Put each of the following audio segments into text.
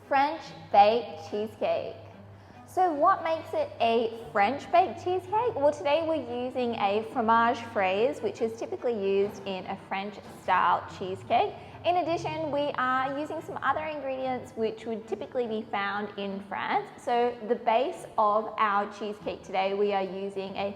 French baked cheesecake. So what makes it a French baked cheesecake? Well, today we're using a fromage fraise, which is typically used in a French style cheesecake. In addition, we are using some other ingredients which would typically be found in France. So the base of our cheesecake today, we are using a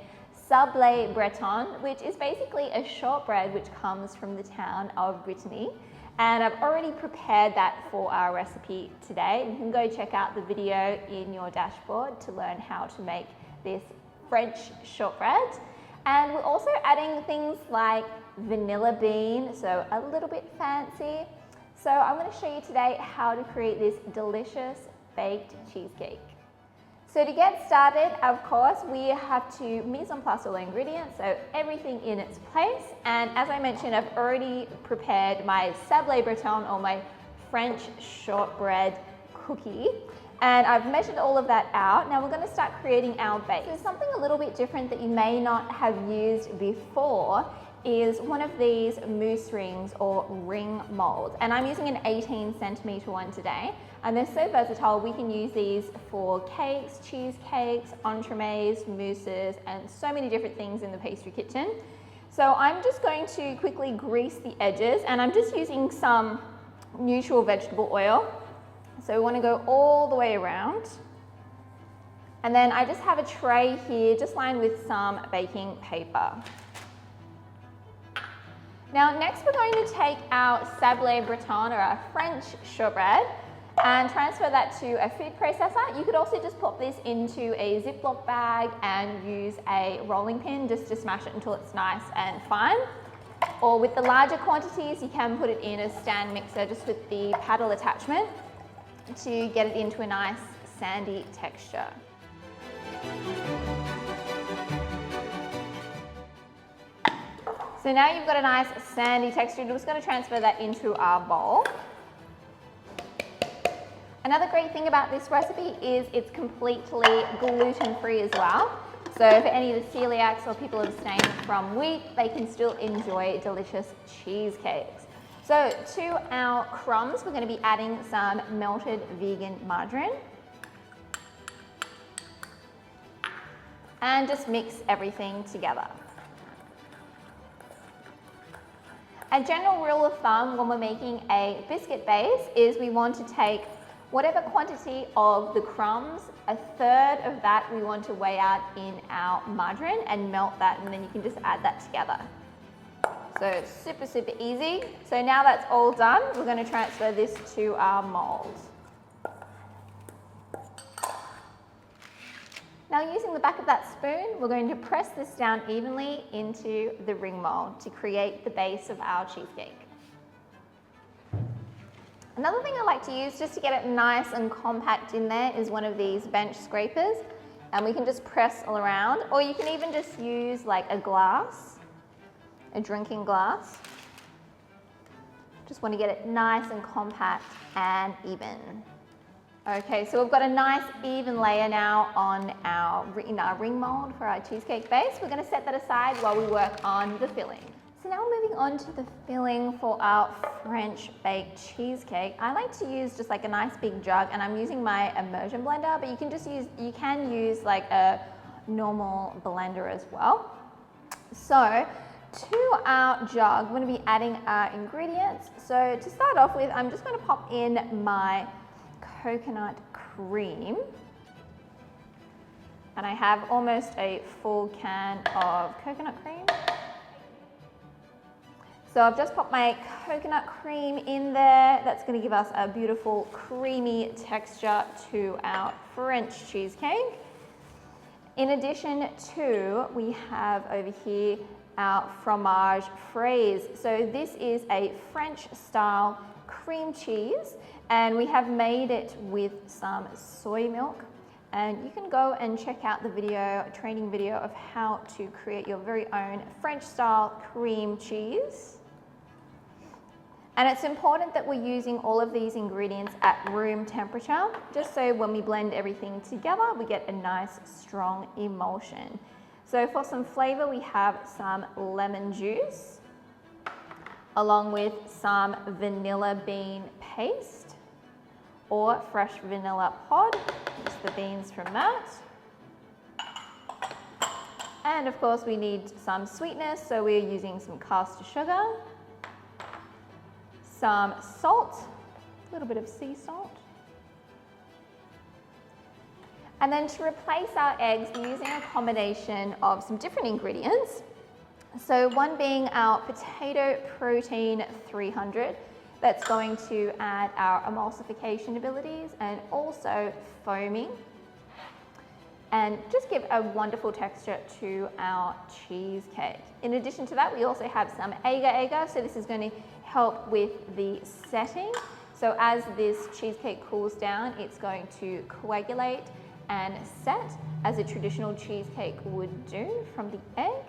sablé breton, which is basically a shortbread which comes from the town of Brittany. And I've already prepared that for our recipe today. You can go check out the video in your dashboard to learn how to make this French shortbread. And we're also adding things like vanilla bean, so a little bit fancy. So I'm going to show you today how to create this delicious baked cheesecake. So to get started, of course, we have to mise en place all the ingredients, so everything in its place. And as I mentioned, I've already prepared my sablé breton, or my French shortbread cookie. And I've measured all of that out. Now we're going to start creating our base. So something a little bit different that you may not have used before is one of these mousse rings or ring molds. And I'm using an 18 centimeter one today. And they're so versatile, we can use these for cakes, cheesecakes, entremets, mousses, and so many different things in the pastry kitchen. So I'm just going to quickly grease the edges, and I'm just using some neutral vegetable oil. So we want to go all the way around. And then I just have a tray here, just lined with some baking paper. Now next we're going to take our sablé breton, or our French shortbread, and transfer that to a food processor. You could also just pop this into a Ziploc bag and use a rolling pin just to smash it until it's nice and fine. Or with the larger quantities, you can put it in a stand mixer just with the paddle attachment to get it into a nice sandy texture. So now you've got a nice sandy texture. We're just going to transfer that into our bowl. Another great thing about this recipe is it's completely gluten-free as well. So for any of the celiacs or people abstaining from wheat, they can still enjoy delicious cheesecakes. So to our crumbs, we're going to be adding some melted vegan margarine. And just mix everything together. A general rule of thumb when we're making a biscuit base is we want to take whatever quantity of the crumbs, a third of that we want to weigh out in our margarine and melt that, and then you can just add that together. So it's super, super easy. So now that's all done, we're going to transfer this to our mold. Now using the back of that spoon, we're going to press this down evenly into the ring mold to create the base of our cheesecake. Another thing I like to use just to get it nice and compact in there is one of these bench scrapers, and we can just press all around, or you can even just use like a glass, a drinking glass. Just want to get it nice and compact and even. Okay, so we've got a nice even layer now in our ring mold for our cheesecake base. We're going to set that aside while we work on the filling. So now moving on to the filling for our French baked cheesecake. I like to use just like a nice big jug, and I'm using my immersion blender, but you can use like a normal blender as well. So to our jug, we're going to be adding our ingredients. So to start off with, I'm just going to pop in my coconut cream. And I have almost a full can of coconut cream. So I've just popped my coconut cream in there. That's going to give us a beautiful creamy texture to our French cheesecake. In addition to, we have over here our fromage fraise. So this is a French style cream cheese, and we have made it with some soy milk. And you can go and check out the video, a training video of how to create your very own French style cream cheese. And it's important that we're using all of these ingredients at room temperature, just so when we blend everything together, we get a nice strong emulsion. So for some flavor, we have some lemon juice, along with some vanilla bean paste, or fresh vanilla pod, just the beans from that. And of course we need some sweetness, so we're using some caster sugar, some salt, a little bit of sea salt. And then to replace our eggs, we're using a combination of some different ingredients. So one being our potato protein 300, that's going to add our emulsification abilities and also foaming, and just give a wonderful texture to our cheesecake. In addition to that, we also have some agar-agar, so this is going to help with the setting. So as this cheesecake cools down, it's going to coagulate and set as a traditional cheesecake would do from the egg.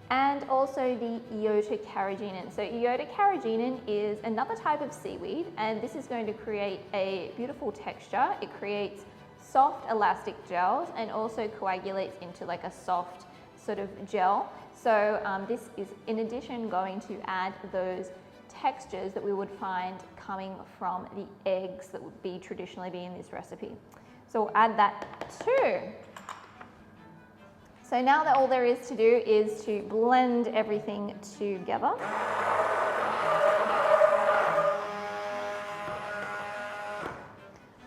And also the iota carrageenan. So iota carrageenan is another type of seaweed, and this is going to create a beautiful texture. It creates soft elastic gels and also coagulates into like a soft sort of gel. So this is in addition going to add those textures that we would find coming from the eggs that would be traditionally be in this recipe. So we'll add that too. So now that all there is to do is to blend everything together.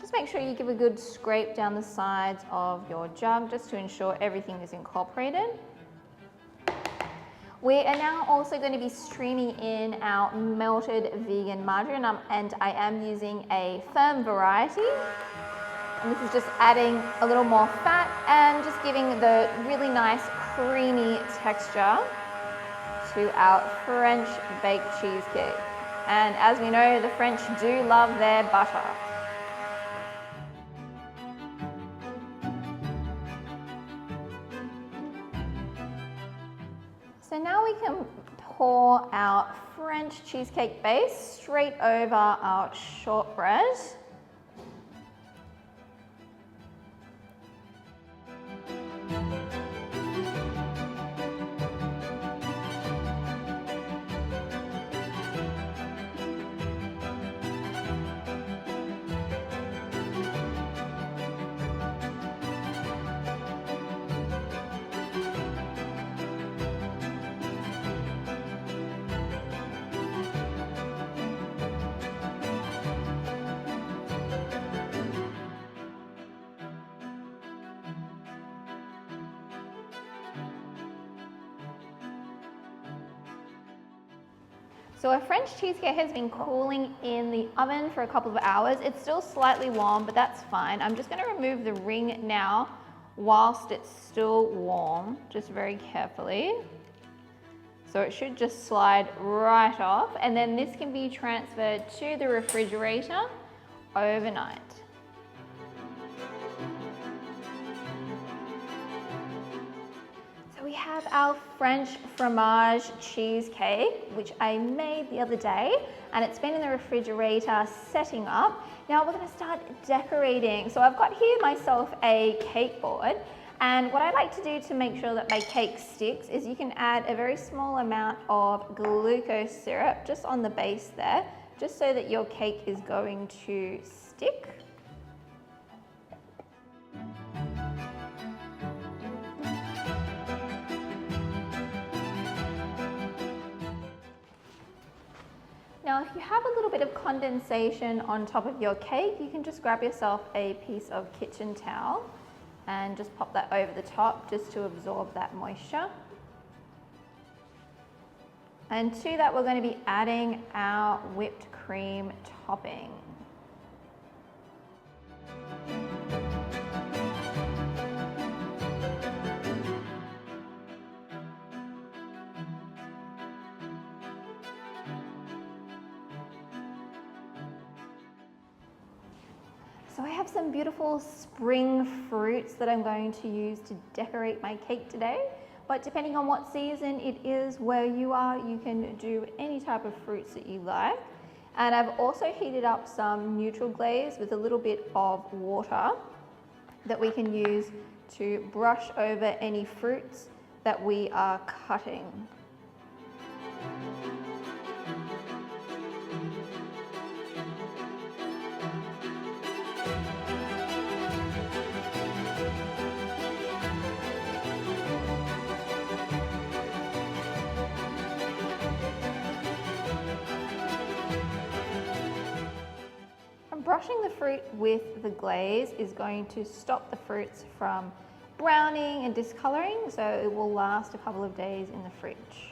Just make sure you give a good scrape down the sides of your jug just to ensure everything is incorporated. We are now also going to be streaming in our melted vegan margarine, and I am using a firm variety. And this is just adding a little more fat and just giving the really nice creamy texture to our French baked cheesecake. And as we know, the French do love their butter. So now we can pour our French cheesecake base straight over our shortbread. So our French cheesecake has been cooling in the oven for a couple of hours. It's still slightly warm, but that's fine. I'm just going to remove the ring now whilst it's still warm, just very carefully. So it should just slide right off, and then this can be transferred to the refrigerator overnight. We have our French fromage cheesecake, which I made the other day, and it's been in the refrigerator setting up. Now we're going to start decorating. So I've got here myself a cake board, and what I like to do to make sure that my cake sticks is you can add a very small amount of glucose syrup just on the base there, just so that your cake is going to stick. Now, if you have a little bit of condensation on top of your cake, you can just grab yourself a piece of kitchen towel and just pop that over the top just to absorb that moisture. And to that, we're going to be adding our whipped cream topping. So I have some beautiful spring fruits that I'm going to use to decorate my cake today. But depending on what season it is where you are, you can do any type of fruits that you like. And I've also heated up some neutral glaze with a little bit of water that we can use to brush over any fruits that we are cutting. brushing the fruit with the glaze is going to stop the fruits from browning and discoloring, so it will last a couple of days in the fridge.